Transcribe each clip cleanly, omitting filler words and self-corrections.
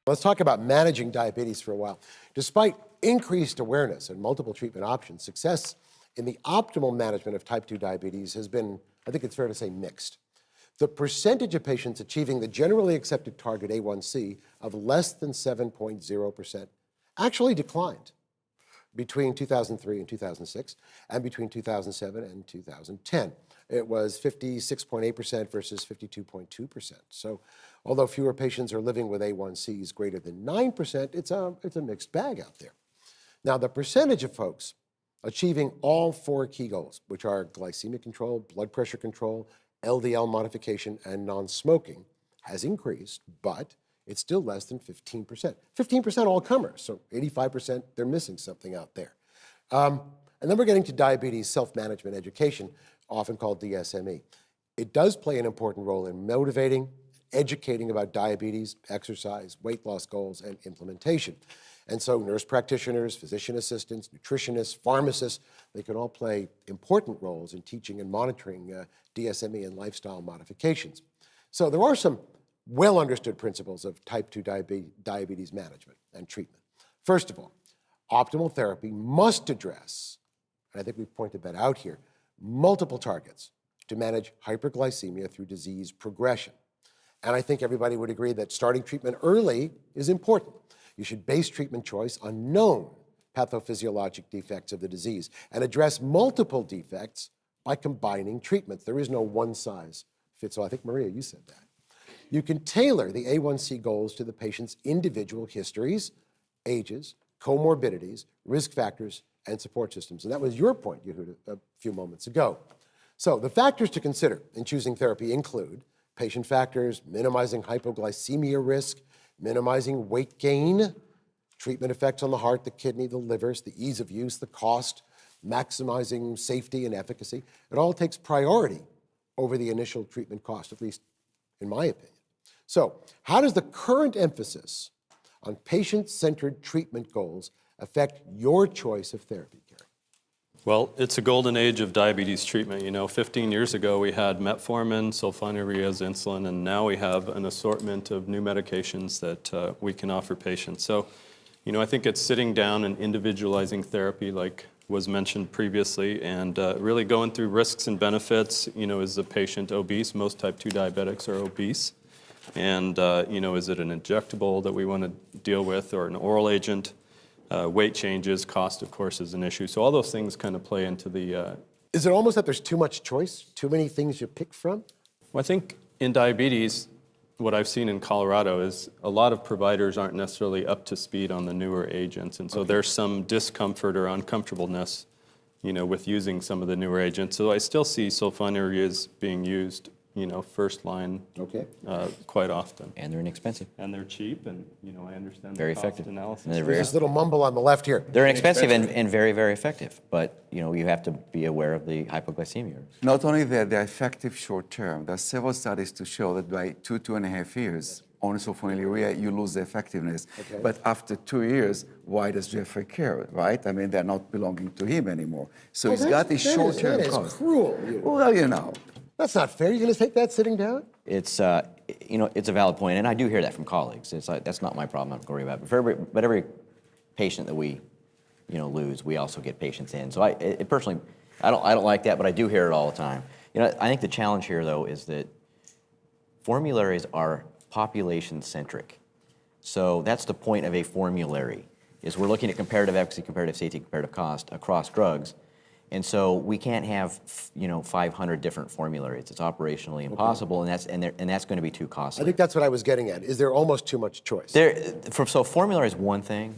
Let's talk about managing diabetes for a while. Despite increased awareness and multiple treatment options, success in the optimal management of type 2 diabetes has been, I think it's fair to say, mixed. The percentage of patients achieving the generally accepted target A1C of less than 7.0% actually declined between 2003 and 2006, and between 2007 and 2010. It was 56.8% versus 52.2%. So although fewer patients are living with A1Cs greater than 9%, it's a mixed bag out there. Now, the percentage of folks achieving all four key goals, which are glycemic control, blood pressure control, LDL modification, and non-smoking, has increased, but it's still less than 15%. 15% all comers, so 85%, they're missing something out there. And then we're getting to diabetes self-management education, often called DSME. It does play an important role in motivating, educating about diabetes, exercise, weight loss goals, and implementation. And so nurse practitioners, physician assistants, nutritionists, pharmacists, they can all play important roles in teaching and monitoring DSME and lifestyle modifications. So there are some well-understood principles of type 2 diabetes management and treatment. First of all, optimal therapy must address, and I think we've pointed that out here, multiple targets to manage hyperglycemia through disease progression. And I think everybody would agree that starting treatment early is important. You should base treatment choice on known pathophysiologic defects of the disease and address multiple defects by combining treatments. There is no one size fits all. I think, Maria, you said that. You can tailor the A1C goals to the patient's individual histories, ages, comorbidities, risk factors, and support systems. And that was your point, Yehuda, a few moments ago. So the factors to consider in choosing therapy include patient factors, minimizing hypoglycemia risk, minimizing weight gain, treatment effects on the heart, the kidney, the livers, the ease of use, the cost, maximizing safety and efficacy. It all takes priority over the initial treatment cost, at least in my opinion. So how does the current emphasis on patient-centered treatment goals affect your choice of therapy, Gary? Well, it's a golden age of diabetes treatment. You know, 15 years ago we had metformin, sulfonylureas, insulin, and now we have an assortment of new medications that we can offer patients. So, you know, I think it's sitting down and individualizing therapy like was mentioned previously, and really going through risks and benefits. You know, is the patient obese? Most type 2 diabetics are obese. And, you know, is it an injectable that we want to deal with or an oral agent? Weight changes, cost, of course, is an issue. So all those things kind of play into the... Is it almost that there's too much choice, too many things you pick from? Well, I think in diabetes, what I've seen in Colorado is a lot of providers aren't necessarily up to speed on the newer agents. And so there's some discomfort or uncomfortableness, you know, with using some of the newer agents. So I still see sulfonylureas being used, you know, first line quite often. And they're inexpensive. And they're cheap, and, you know, I understand Very the cost effective. analysis. And they're There's this little mumble on the left here. They're inexpensive and very, very effective. But, you know, you have to be aware of the hypoglycemia. Not only that, they're effective short term. There are several studies to show that by 2.5 years on sulfonylurea, you lose the effectiveness. Okay. But after 2 years, why does Jeffrey care, right? I mean, they're not belonging to him anymore. So he's got this short-term That is cost. cruel. Well, you know. That's not fair. You're going to take that sitting down? It's, you know, it's a valid point, and I do hear that from colleagues. It's like, that's not my problem. I'm worried about it. But every patient that we, you know, lose, we also get patients in. So personally, I don't like that, but I do hear it all the time. You know, I think the challenge here, though, is that formularies are population-centric. So that's the point of a formulary, is we're looking at comparative efficacy, comparative safety, comparative cost across drugs. And so we can't have, you know, 500 different formularies. It's operationally impossible, and that's going to be too costly. I think that's what I was getting at. Is there almost too much choice? So formulary is one thing.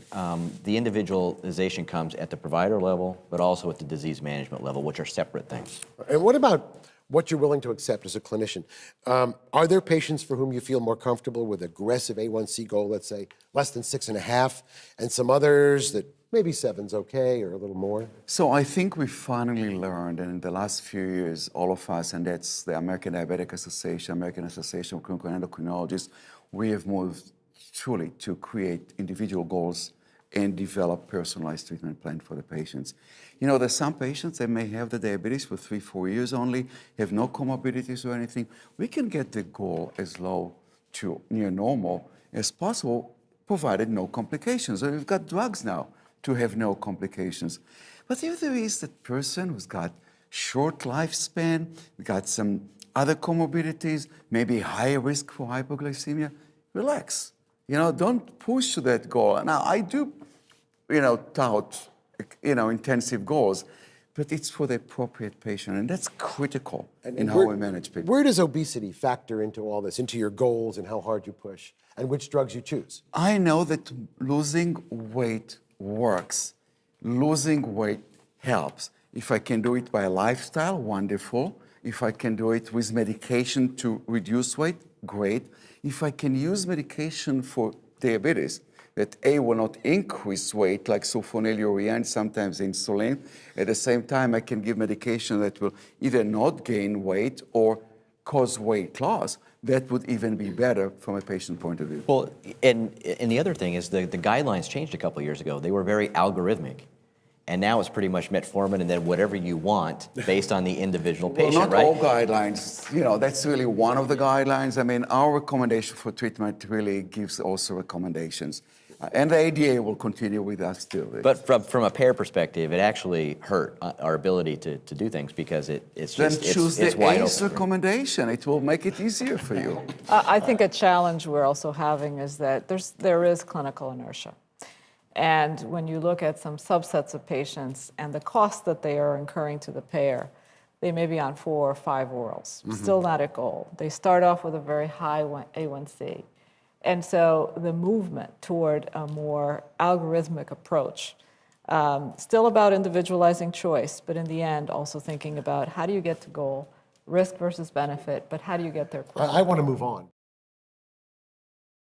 The individualization comes at the provider level, but also at the disease management level, which are separate things. And what about what you're willing to accept as a clinician? Are there patients for whom you feel more comfortable with aggressive A1C goal, let's say less than 6.5, and some others that maybe 7's okay or a little more? So I think we finally learned, and in the last few years, all of us, and that's the American Diabetic Association, American Association of Clinical Endocrinologists, we have moved truly to create individual goals and develop personalized treatment plan for the patients. You know, there's some patients that may have the diabetes for 3-4 years only, have no comorbidities or anything. We can get the goal as low to near normal as possible provided no complications. And we've got drugs now to have no complications. But if there is that person who's got short lifespan, got some other comorbidities, maybe higher risk for hypoglycemia, relax. Don't push to that goal. Now, I do, tout, intensive goals, but it's for the appropriate patient, and that's critical in how we manage people. Where does obesity factor into all this, into your goals and how hard you push, and which drugs you choose? I know that losing weight works. Losing weight helps. If I can do it by lifestyle, wonderful. If I can do it with medication to reduce weight, great. If I can use medication for diabetes, that will not increase weight like sulfonylurea and sometimes insulin. At the same time, I can give medication that will either not gain weight or cause weight loss. That would even be better from a patient point of view. Well, and the other thing is the guidelines changed a couple of years ago. They were very algorithmic. And now it's pretty much metformin and then whatever you want based on the individual patient, well, not right? all guidelines. That's really one of the guidelines. I mean, our recommendation for treatment really gives also recommendations. And the ADA will continue with us still. But from a payer perspective, it actually hurt our ability to do things because it's Then just choose it's the wide ACE open. recommendation. It will make it easier for you. I think a challenge we're also having is that there is clinical inertia. And when you look at some subsets of patients and the cost that they are incurring to the payer, they may be on 4 or 5 orals, still not at goal. They start off with a very high A1C. And so the movement toward a more algorithmic approach, still about individualizing choice, but in the end also thinking about how do you get to goal, risk versus benefit, but how do you get there quickly? I want to move on.